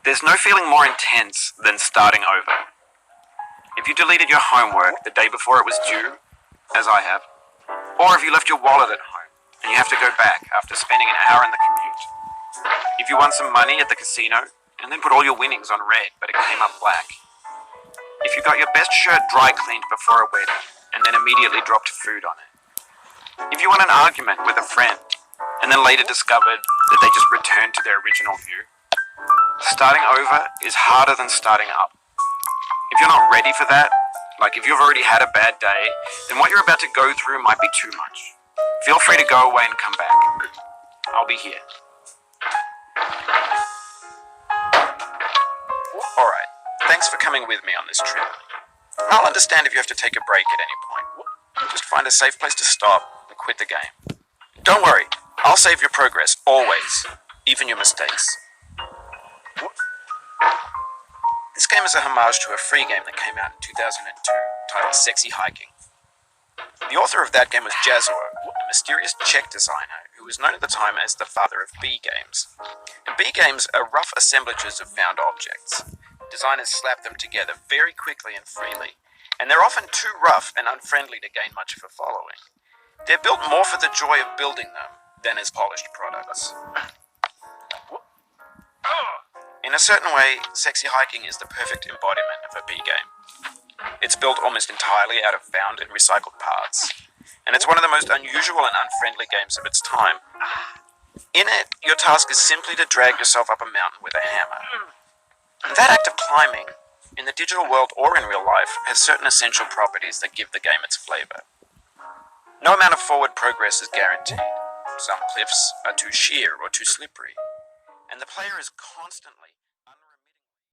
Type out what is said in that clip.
There's no feeling more intense than starting over. If you deleted your homework the day before it was due, as I have, or if you left your wallet at home and you have to go back after spending an hour in the commute. If you won some money at the casino and then put all your winnings on red but it came up black. If you got your best shirt dry cleaned before a wedding and then immediately dropped food on it. If you won an argument with a friend and then later discovered that they just returned to their original view. Starting over is harder than starting up. If you're not ready for that, like if you've already had a bad day, then what you're about to go through might be too much. Feel free to go away and come back. I'll be here. Alright, thanks for coming with me on this trip. I'll understand if you have to take a break at any point. Just find a safe place to stop and quit the game. Don't worry, I'll save your progress, always, even your mistakes. This game is a homage to a free game that came out in 2002, titled Sexy Hiking. The author of that game was Jazzuo, a mysterious Czech designer who was known at the time as the father of B games. And B games are rough assemblages of found objects. Designers slap them together very quickly and freely, and they're often too rough and unfriendly to gain much of a following. They're built more for the joy of building them than as polished products. In a certain way, Sexy Hiking is the perfect embodiment of a B game. It's built almost entirely out of found and recycled parts, and it's one of the most unusual and unfriendly games of its time. In it, your task is simply to drag yourself up a mountain with a hammer. And that act of climbing, in the digital world or in real life, has certain essential properties that give the game its flavor. No amount of forward progress is guaranteed. Some cliffs are too sheer or too slippery, and the player is constantly